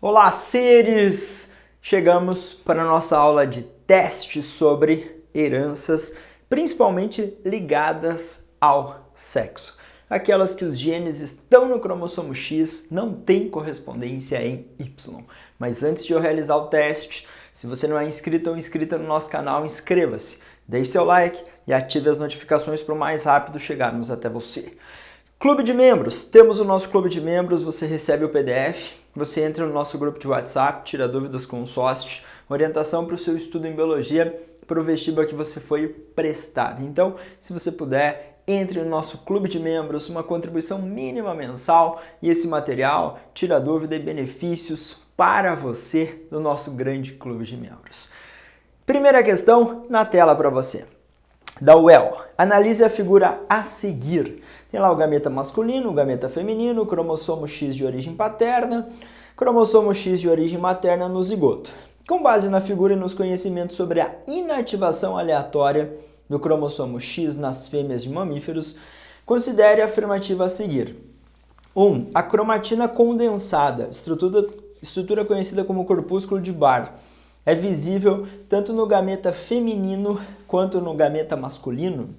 Olá, seres! Chegamos para a nossa aula de teste sobre heranças, principalmente ligadas ao sexo. Aquelas que os genes estão no cromossomo X, não tem correspondência em Y. Mas antes de eu realizar o teste, se você não é inscrito ou inscrita no nosso canal, inscreva-se, deixe seu like e ative as notificações para o mais rápido chegarmos até você. Clube de membros. Temos o nosso clube de membros, você recebe o PDF, você entra no nosso grupo de WhatsApp, tira dúvidas com o sócio, orientação para o seu estudo em biologia, para o vestibular que você foi prestar. Então, se você puder, entre no nosso clube de membros, uma contribuição mínima mensal e esse material tira dúvida e benefícios para você do nosso grande clube de membros. Primeira questão na tela para você. Da UEL, analise a figura a seguir. Tem lá o gameta masculino, o gameta feminino, o cromossomo X de origem paterna, cromossomo X de origem materna no zigoto. Com base na figura e nos conhecimentos sobre a inativação aleatória do cromossomo X nas fêmeas de mamíferos, considere a afirmativa a seguir. 1. A cromatina condensada, estrutura conhecida como corpúsculo de Barr, é visível tanto no gameta feminino quanto no gameta masculino.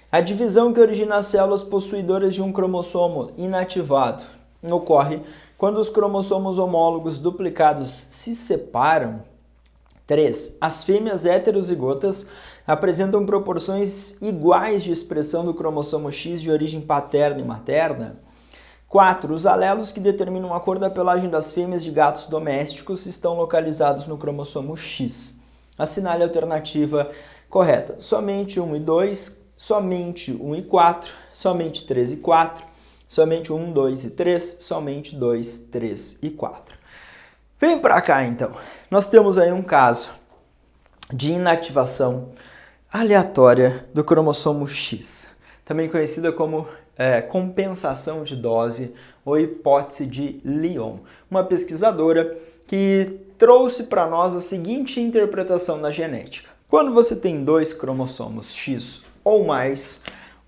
A divisão que origina as células possuidoras de um cromossomo inativado ocorre quando os cromossomos homólogos duplicados se separam. 3. As fêmeas heterozigotas apresentam proporções iguais de expressão do cromossomo X de origem paterna e materna. 4. Os alelos que determinam a cor da pelagem das fêmeas de gatos domésticos estão localizados no cromossomo X. Assinale a alternativa correta. Somente 1 e 2, somente 1 e 4, somente 3 e 4, somente 1, 2 e 3, somente 2, 3 e 4. Vem para cá então. Nós temos aí um caso de inativação aleatória do cromossomo X, também conhecida como compensação de dose ou hipótese de Lyon. Uma pesquisadora que trouxe para nós a seguinte interpretação na genética. Quando você tem dois cromossomos X ou mais,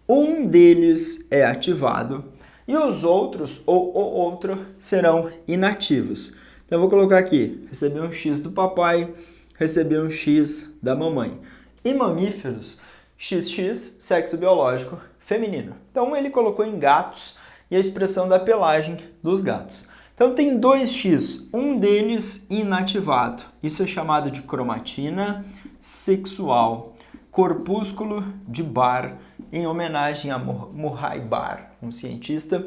um deles é ativado e os outros ou o outro serão inativos. Então eu vou colocar aqui, recebi um X do papai, recebi um X da mamãe. Em mamíferos, XX, sexo biológico, feminino. Então ele colocou em gatos e a expressão da pelagem dos gatos. Então tem dois X, um deles inativado. Isso é chamado de cromatina sexual, corpúsculo de Barr, em homenagem a Murray Barr, um cientista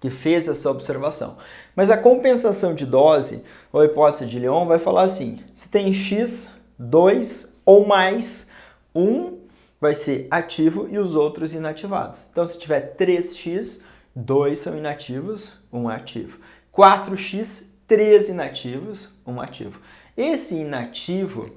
que fez essa observação. Mas a compensação de dose, ou hipótese de Lyon, vai falar assim, se tem X, 2 ou mais, 1 vai ser ativo e os outros inativados. Então, se tiver 3x, 2 são inativos, 1 é ativo. 4x, 3 inativos, 1 ativo. Esse inativo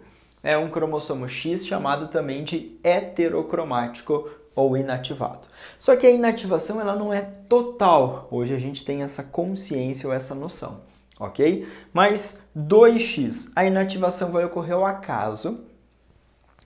é um cromossomo X chamado também de heterocromático ou inativado. Só que a inativação ela não é total. Hoje a gente tem essa consciência ou essa noção, ok? Mas 2x, a inativação vai ocorrer ao acaso,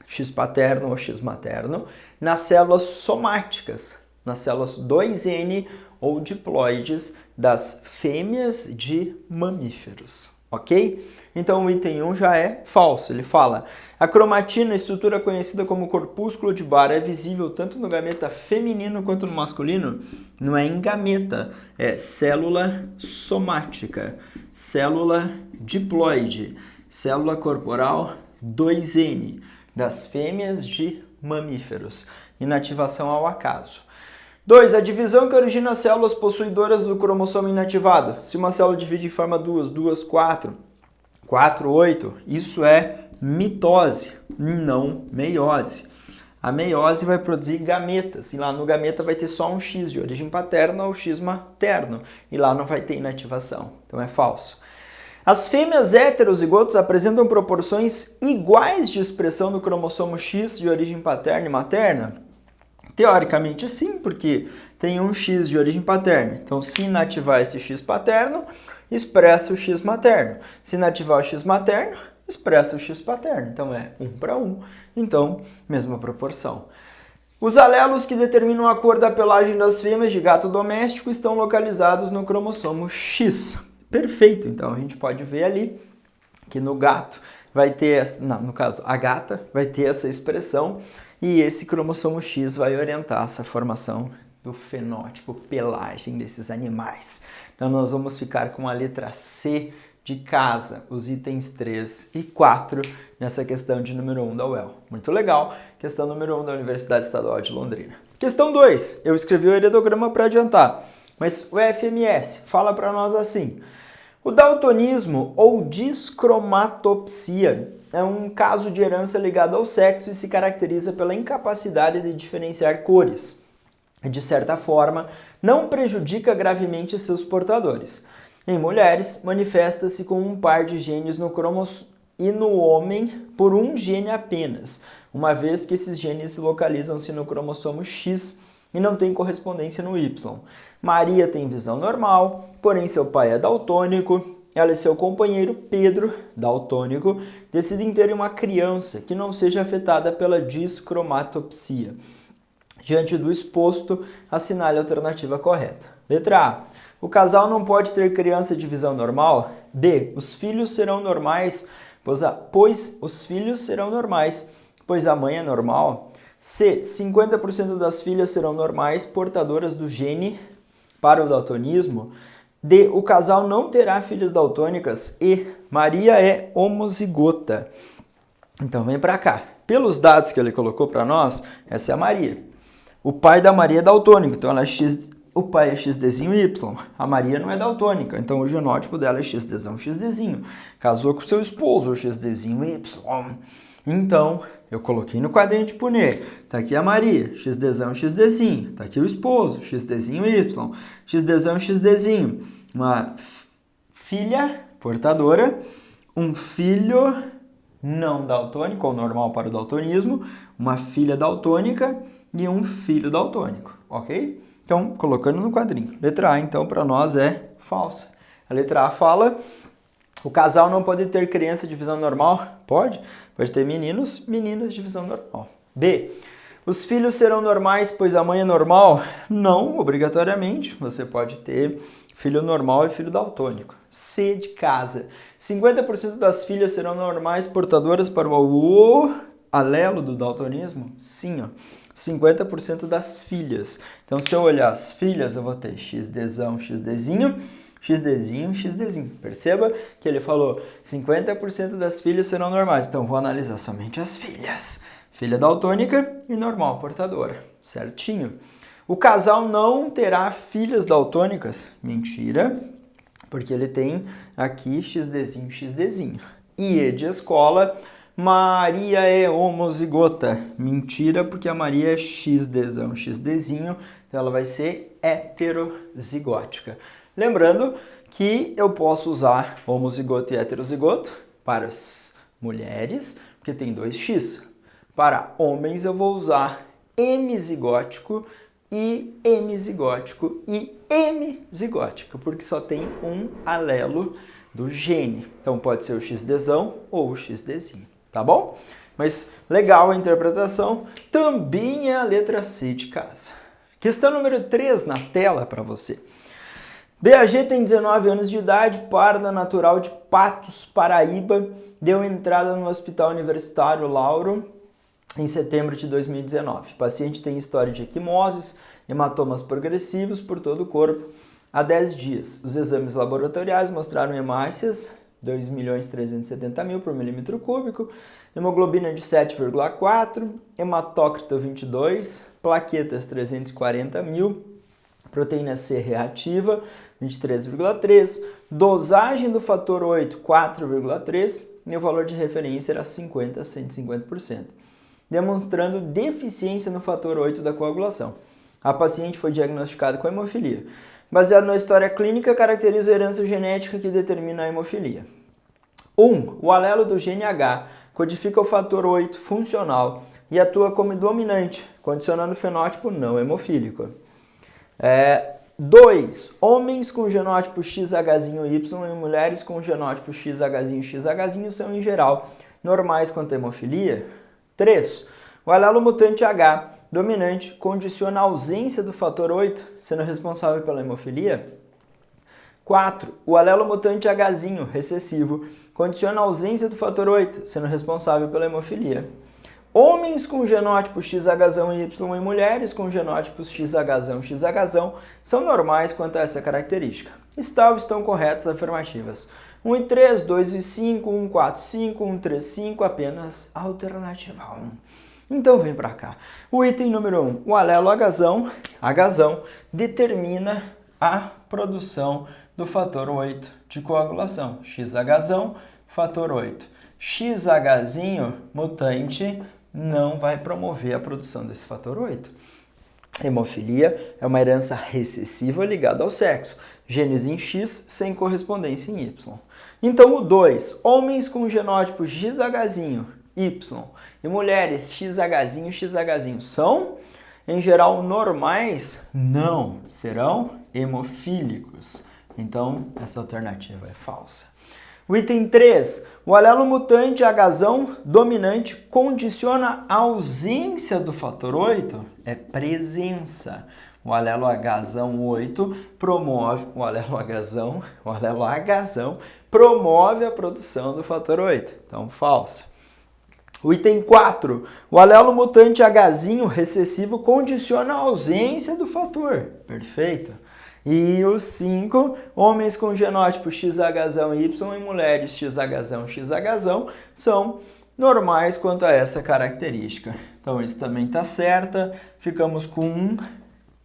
X paterno ou X materno, nas células somáticas, nas células 2N ou diploides das fêmeas de mamíferos, ok? Então o item 1 já é falso, ele fala a cromatina, estrutura conhecida como corpúsculo de Barr, é visível tanto no gameta feminino quanto no masculino? Não é em gameta, é célula somática, célula diploide, célula corporal 2N, das fêmeas de mamíferos. Inativação ao acaso. 2. A divisão que origina as células possuidoras do cromossomo inativado. Se uma célula divide em forma 2, 4, 4, 8, isso é mitose, não meiose. A meiose vai produzir gametas, e lá no gameta vai ter só um X de origem paterna ou X materno, e lá não vai ter inativação. Então é falso. As fêmeas heterozigotos apresentam proporções iguais de expressão do cromossomo X de origem paterna e materna? Teoricamente sim, porque tem um X de origem paterna. Então, se inativar esse X paterno, expressa o X materno. Se inativar o X materno, expressa o X paterno. Então, é 1 para 1. Então, mesma proporção. Os alelos que determinam a cor da pelagem das fêmeas de gato doméstico estão localizados no cromossomo X. perfeito. Então a gente pode ver ali que no gato vai ter, no caso a gata vai ter essa expressão e esse cromossomo X vai orientar essa formação do fenótipo pelagem desses animais. Então nós vamos ficar com a letra C de casa, os itens 3 e 4 nessa questão de número 1 da UEL. Muito legal, questão número 1 da Universidade Estadual de Londrina. Questão 2, eu escrevi o heredograma para adiantar, mas o FMS fala para nós assim: o daltonismo ou discromatopsia é um caso de herança ligado ao sexo e se caracteriza pela incapacidade de diferenciar cores. De certa forma, não prejudica gravemente seus portadores. Em mulheres, manifesta-se com um par de genes no cromossomo e no homem por um gene apenas, uma vez que esses genes localizam-se no cromossomo X e não têm correspondência no Y. Maria tem visão normal, porém seu pai é daltônico. Ela e seu companheiro Pedro, daltônico, decidem ter uma criança que não seja afetada pela discromatopsia. Diante do exposto, assinale a alternativa correta. Letra A. O casal não pode ter criança de visão normal? B. Os filhos serão normais, pois a mãe é normal. C. 50% das filhas serão normais, portadoras do gene para o daltonismo. D. O casal não terá filhas daltônicas. E. Maria é homozigota. Então vem para cá. Pelos dados que ele colocou para nós, essa é a Maria. O pai da Maria é daltônico, então ela é X. O pai é XDzinho Y. A Maria não é daltônica, então o genótipo dela é XDzão, XDzinho. Casou com seu esposo, XDzinho Y. Então, eu coloquei no quadrinho de Punnett. Tá aqui a Maria, XDzão, XDzinho. Tá aqui o esposo, XDzinho Y. XDzão, XDzinho. Uma filha portadora, um filho não daltônico, ou normal para o daltonismo, uma filha daltônica e um filho daltônico, ok? Então, colocando no quadrinho. Letra A, então, para nós é falsa. A letra A fala: o casal não pode ter criança de visão normal? Pode. Pode ter meninos, meninas de visão normal. B. Os filhos serão normais, pois a mãe é normal? Não, obrigatoriamente. Você pode ter filho normal e filho daltônico. C de casa. 50% das filhas serão normais, portadoras para o alelo do daltonismo? Sim, ó. 50% das filhas. Então, se eu olhar as filhas, eu vou ter XDzão, XDzinho, XDzinho, XDzinho. Perceba que ele falou 50% das filhas serão normais. Então, vou analisar somente as filhas. Filha daltônica e normal, portadora. Certinho. O casal não terá filhas daltônicas. Mentira, porque ele tem aqui XDzinho, XDzinho. E de escola, Maria é homozigota. Mentira, porque a Maria é XDzão, XDzinho, então ela vai ser heterozigótica. Lembrando que eu posso usar homozigoto e heterozigoto para as mulheres, porque tem 2x. Para homens eu vou usar hemizigótico e hemizigótico e hemizigótico, porque só tem um alelo do gene. Então pode ser o XDzão ou o XDzinho. Tá bom? Mas legal a interpretação. Também é a letra C de casa. Questão número 3 na tela para você. BAG tem 19 anos de idade, parda natural de Patos, Paraíba. Deu entrada no Hospital Universitário Lauro em setembro de 2019. O paciente tem história de equimoses, hematomas progressivos por todo o corpo há 10 dias. Os exames laboratoriais mostraram hemácias 2.370.000 por milímetro cúbico, hemoglobina de 7,4, hematócrito 22, plaquetas 340.000, proteína C reativa 23,3, dosagem do fator 8 4,3 e o valor de referência era 50 a 150%, demonstrando deficiência no fator 8 da coagulação. A paciente foi diagnosticada com hemofilia. Baseado na história clínica, caracteriza a herança genética que determina a hemofilia. 1. O alelo do gene H codifica o fator 8 funcional e atua como dominante, condicionando o fenótipo não hemofílico. 2. Homens com genótipo XHzinho Y e mulheres com genótipo XHzinho XHzinho são, em geral, normais quanto à hemofilia. 3. O alelo mutante H dominante condiciona a ausência do fator 8, sendo responsável pela hemofilia. 4. O alelo mutante Hzinho recessivo condiciona a ausência do fator 8, sendo responsável pela hemofilia. Homens com genótipos XHzão e Y e mulheres com genótipos XHzão e XHzão são normais quanto a essa característica. Estão corretas afirmativas. 1 e 3, 2 e 5, 1, 4, 5, 1, 3, 5, apenas alternativa 1. Então vem para cá. O item número 1, o alelo Hzão, determina a produção do fator 8 de coagulação. XHzão, fator 8. XHzinho mutante não vai promover a produção desse fator 8. Hemofilia é uma herança recessiva ligada ao sexo. Genes em X sem correspondência em Y. Então o 2, homens com genótipo XHzinho, Y e mulheres XHzinho são, em geral, normais? Não, serão hemofílicos. Então essa alternativa é falsa. O item 3, o alelo mutante Hzão dominante condiciona a ausência do fator 8? É presença. O alelo Hzão 8 promove, o alelo Hzão promove a produção do fator 8. Então, falsa. O item 4, o alelo mutante Hzinho recessivo condiciona a ausência do fator. Perfeito. E o 5, homens com genótipo XHzão e Y e mulheres XHzão são normais quanto a essa característica. Então, isso também está certa. Ficamos com 1,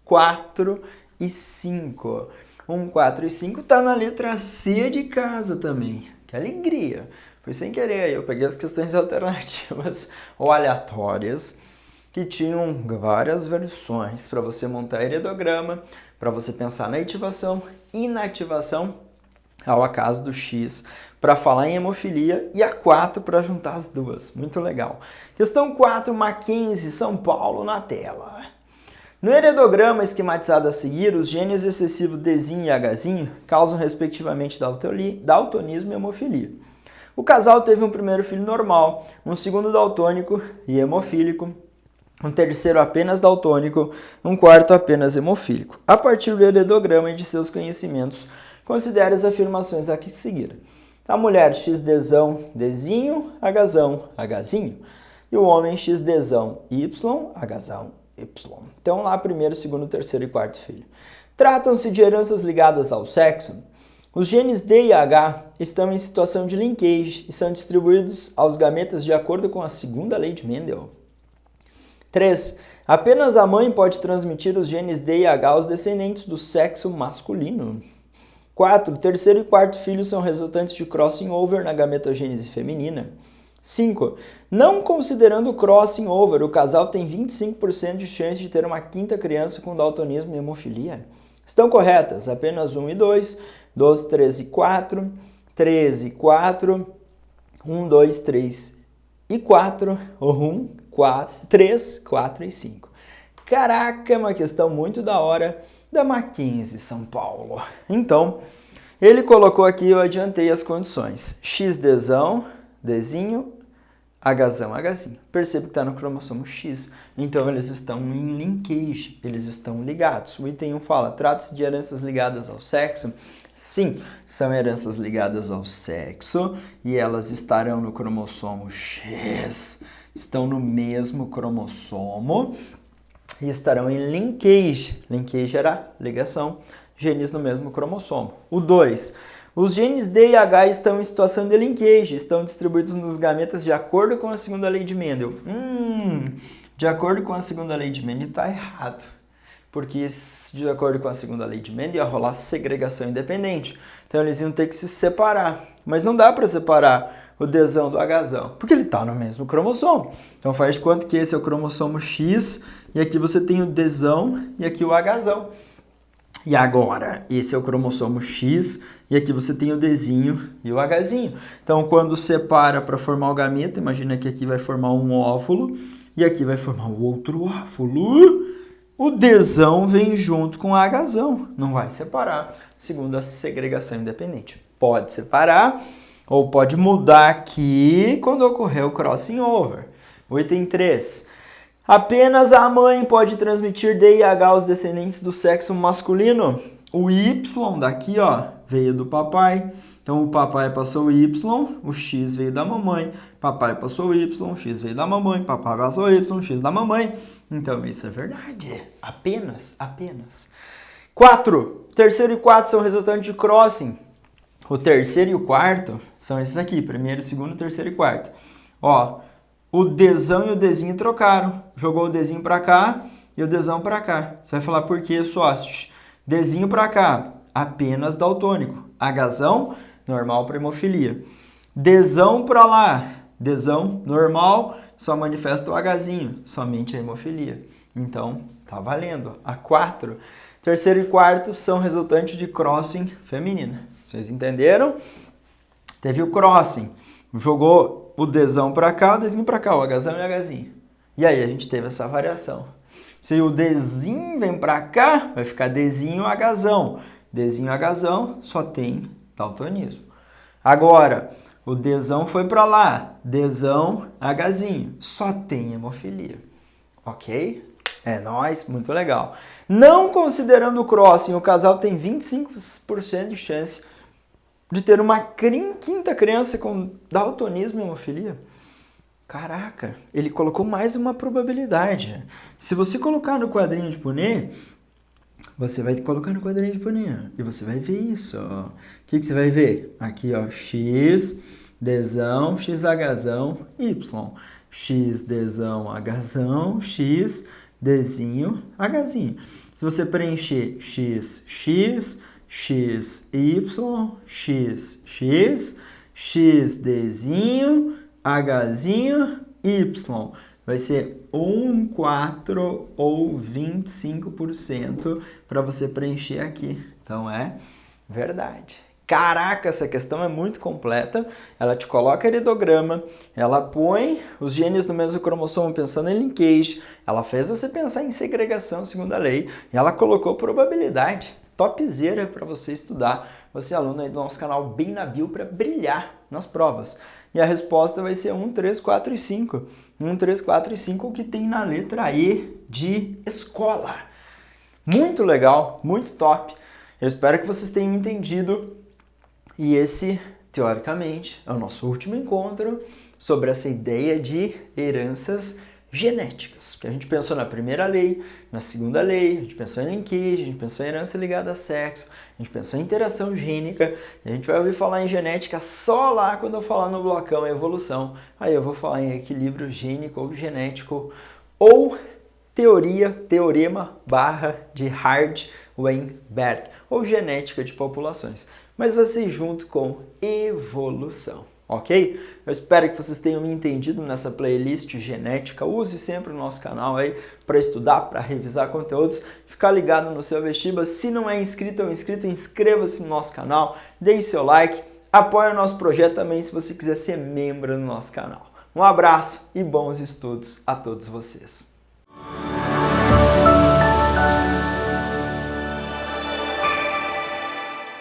4 e 5. 1, 4 e 5 está na letra C de casa também. Que alegria! Foi sem querer, eu peguei as questões alternativas ou aleatórias que tinham várias versões para você montar heredograma, para você pensar na ativação, inativação, ao acaso do X, para falar em hemofilia, e a 4 para juntar as duas. Muito legal. Questão 4, Mackenzie, São Paulo, na tela. No heredograma esquematizado a seguir, os genes excessivos Dzinho e Hzinho causam respectivamente daltonismo e hemofilia. O casal teve um primeiro filho normal, um segundo daltônico e hemofílico, um terceiro apenas daltônico, um quarto apenas hemofílico. A partir do heredograma e de seus conhecimentos, considere as afirmações aqui seguir. A mulher XDzão, Dzinho, Hzinho. E o homem XDzão, Y, Hzão, Y. Então lá primeiro, segundo, terceiro e quarto filho. Tratam-se de heranças ligadas ao sexo. Os genes D e H estão em situação de linkage e são distribuídos aos gametas de acordo com a segunda lei de Mendel. 3. Apenas a mãe pode transmitir os genes D e H aos descendentes do sexo masculino. 4. Terceiro e quarto filhos são resultantes de crossing over na gametogênese feminina. 5. Não considerando o crossing over, o casal tem 25% de chance de ter uma quinta criança com daltonismo e hemofilia. Estão corretas apenas 1 e 2, 12, 13 e 4, 13 e 4, 1, 2, 3 e 4, ou 1, 4, 3, 4 e 5. Caraca, é uma questão muito da hora da Mackenzie, São Paulo. Então, ele colocou aqui, eu adiantei as condições. XDzão, Dzinho, Hzinho. Percebe que está no cromossomo X. Então, eles estão em linkage, eles estão ligados. O item 1 fala, trata-se de heranças ligadas ao sexo? Sim, são heranças ligadas ao sexo e elas estarão no cromossomo X. Estão no mesmo cromossomo e estarão em linkage. Linkage era ligação, genes no mesmo cromossomo. O 2. Os genes D e H estão em situação de linkage, estão distribuídos nos gametas de acordo com a segunda lei de Mendel. De acordo com a segunda lei de Mendel está errado. Porque de acordo com a segunda lei de Mendel ia rolar segregação independente. Então eles iam ter que se separar. Mas não dá para separar o Dzão do Hzão, porque ele está no mesmo cromossomo. Então faz de conta que esse é o cromossomo X, e aqui você tem o Dzão e aqui o Hzão. E agora, esse é o cromossomo X, e aqui você tem o Dzinho e o Hzinho. Então quando separa para formar o gameta, imagina que aqui vai formar um óvulo, e aqui vai formar o outro óvulo. O Dzão vem junto com o Hzão, não vai separar, segundo a segregação independente. Pode separar, ou pode mudar aqui quando ocorrer o crossing over. O item 3. Apenas a mãe pode transmitir D e H aos descendentes do sexo masculino. O Y daqui, ó, veio do papai. Então, o papai passou o Y, o X veio da mamãe. Papai passou o Y, o X veio da mamãe. Papai passou o Y, o X da mamãe. Então, isso é verdade. Apenas. 4. Terceiro e quarto são resultantes de crossing. O terceiro e o quarto são esses aqui. Primeiro, segundo, terceiro e quarto. Ó, o Dzão e o Dzinho trocaram. Jogou o Dzinho pra cá e o Dzão pra cá. Você vai falar por quê, sócios? Dzinho pra cá, apenas daltônico. Hzão, normal para hemofilia. Dzão pra lá, Dzão, normal, só manifesta o Hzinho, somente a hemofilia. Então, tá valendo. A 4. Terceiro e quarto são resultantes de crossing feminina. Vocês entenderam? Teve o crossing. Jogou o Dzão pra cá, o Dzinho pra cá, o Hzão e o Hzinho. E aí a gente teve essa variação. Se o Dzinho vem pra cá, vai ficar Dzinho Hzão. Dzinho Hzão só tem daltonismo. Agora, o Dzão foi pra lá. Dzão Hzinho. Só tem hemofilia. Ok? É nóis, muito legal. Não considerando o crossing, o casal tem 25% de chance de ter uma quinta criança com daltonismo e hemofilia. Caraca, ele colocou mais uma probabilidade. Se você colocar no quadrinho de Punnett, você vai colocar no quadrinho de Punnett e você vai ver isso. Ó. O que você vai ver? Aqui, ó, X, Dzão, XHzão, Y. X, Dzão, Hzão, X, Dzinho, Hzinho. Se você preencher X, X, X, Y, X, X, X, Dzinho, Hzinho, Y. Vai ser 1, 4 ou 25% para você preencher aqui. Então é verdade. Caraca, essa questão é muito completa. Ela te coloca heredograma, ela põe os genes do mesmo cromossomo pensando em linkage, ela fez você pensar em segregação segundo a lei e ela colocou probabilidade. Topzera para você estudar. Você é aluno aí do nosso canal bem na bio para brilhar nas provas. E a resposta vai ser 1, 3, 4 e 5. 1, 3, 4 e 5 o que tem na letra E de escola. Muito legal, muito top. Eu espero que vocês tenham entendido. E esse, teoricamente, é o nosso último encontro sobre essa ideia de heranças genéticas. Que a gente pensou na primeira lei, na segunda lei, a gente pensou em linkage, a gente pensou em herança ligada a sexo, a gente pensou em interação gênica, e a gente vai ouvir falar em genética só lá quando eu falar no blocão evolução. Aí eu vou falar em equilíbrio gênico ou genético, ou teorema de Hard-Weinberg, ou genética de populações. Mas vai ser junto com evolução, ok? Eu espero que vocês tenham me entendido nessa playlist genética. Use sempre o nosso canal aí para estudar, para revisar conteúdos, ficar ligado no seu vestibular. Se não é inscrito ou inscrito, inscreva-se no nosso canal, deixe seu like, apoie o nosso projeto também se você quiser ser membro do nosso canal. Um abraço e bons estudos a todos vocês.